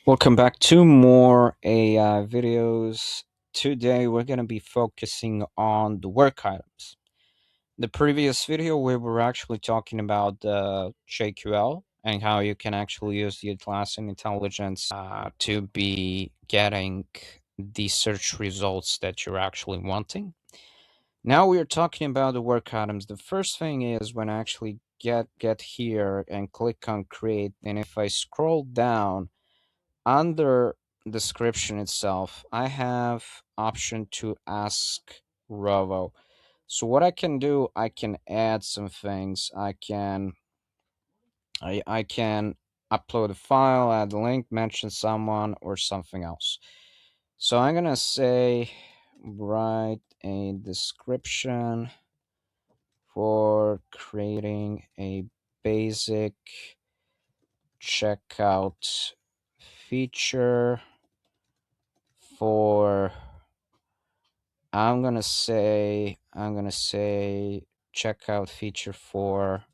Welcome back to more AI videos. Today we're going to be focusing on the work items. The previous video we were actually talking about the JQL and how you can actually use the Atlassian intelligence to be getting the search results that you're actually wanting. Now we are talking about the work items. The first thing is when I actually get here and click on create, and if I scroll down under description itself, I have option to ask Rovo. So what I can do, I can add some things. I can upload a file, add a link, mention someone or something else. So I'm gonna say write a description for creating a basic checkout feature for I'm gonna say checkout feature for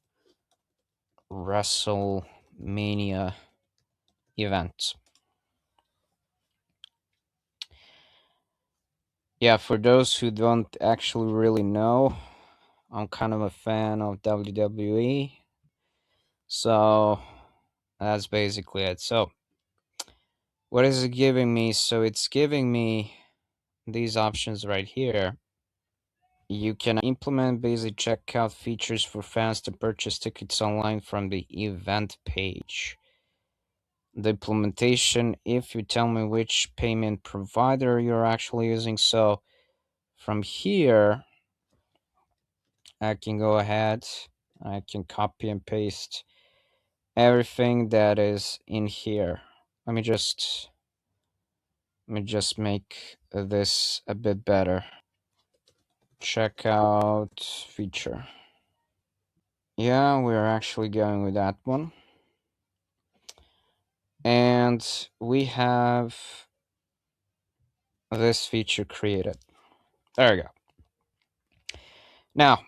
WrestleMania event. Yeah, for those who don't actually really know, I'm kind of a fan of WWE. So that's basically it. So what is it giving me? So it's giving me these options right here. You can implement basic checkout features for fans to purchase tickets online from the event page. The implementation, if you tell me which payment provider you're actually using. So from here, I can go ahead, I can copy and paste everything that is in here. Let me just make this a bit better. Checkout feature. Yeah, we're actually going with that one. And we have this feature created. There we go. Now,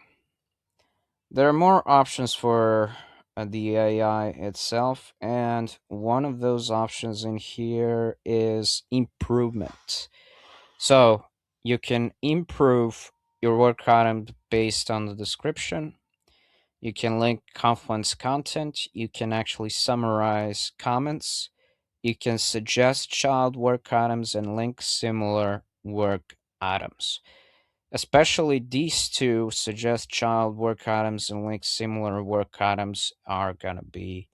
there are more options for the AI itself, and one of those options in here is improvement. So you can improve your work item based on the description. You can link Confluence content. You can actually summarize comments. You can suggest child work items and link similar work items. Especially these two, suggest child work items and link similar work items, are gonna be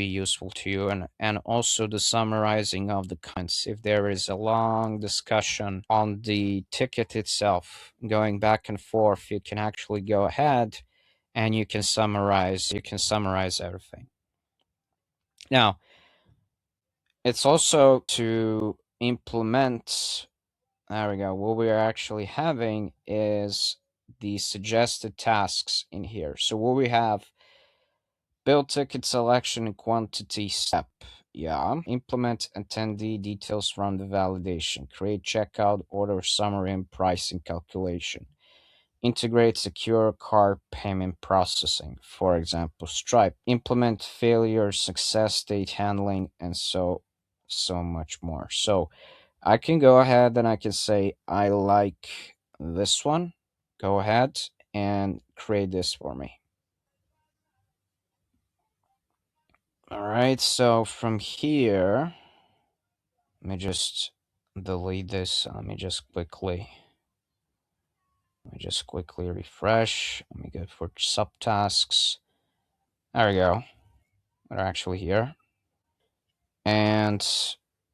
useful to you, and also the summarizing of the comments. If there is a long discussion on the ticket itself going back and forth, you can actually go ahead and you can summarize everything. Now, it's also to implement. There we go. What we are actually having is the suggested tasks in here. So what we have, build ticket selection and quantity step. Yeah. Implement attendee details from the validation. Create checkout order summary and pricing calculation. Integrate secure card payment processing, for example, Stripe. Implement failure success state handling, and so much more. So I can go ahead and I can say I like this one. Go ahead and create this for me. All right, so from here, let me just delete this. Let me just quickly refresh. Let me go for subtasks. There we go. We're actually here. And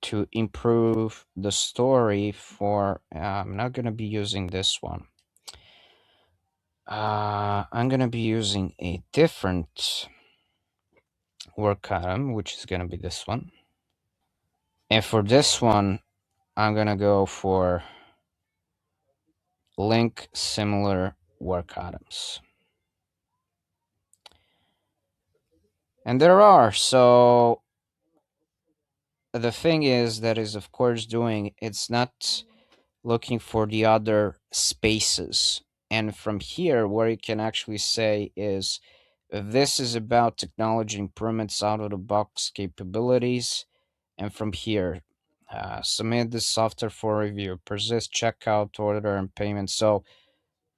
to improve the story for, I'm not going to be using this one. I'm going to be using a different work item, which is going to be this one. And for this one, I'm going to go for link similar work items. And there are. So the thing is that is, of course, doing, it's not looking for the other spaces. And from here, where you can actually say is, this is about technology improvements, out of the box capabilities, And from here, submit the software for review, persist, checkout, order, and payment. So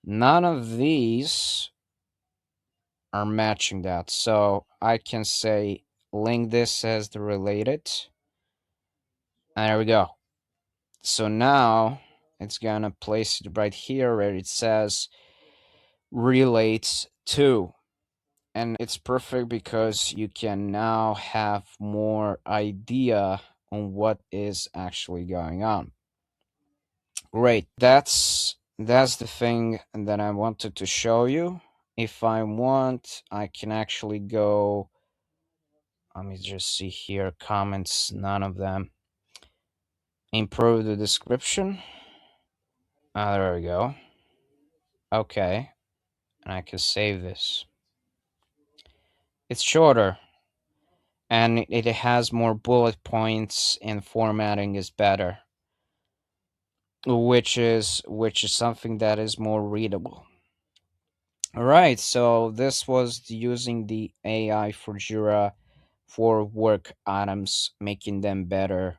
none of these are matching that. So I can say link this as the related. And there we go. So now it's gonna place it right here where it says relates to. And it's perfect because you can now have more idea on what is actually going on. Great. That's the thing that I wanted to show you. If I want, I can actually go. Let me just see here. Comments, none of them. Improve the description. There we go. Okay. And I can save this. It's shorter and it has more bullet points and formatting is better, which is something that is more readable. All right, so this was using the AI for Jira for work items, making them better,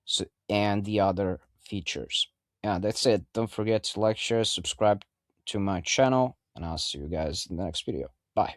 so, and the other features. Yeah, that's it. Don't forget to like, share, subscribe to my channel, and I'll see you guys in the next video. Bye.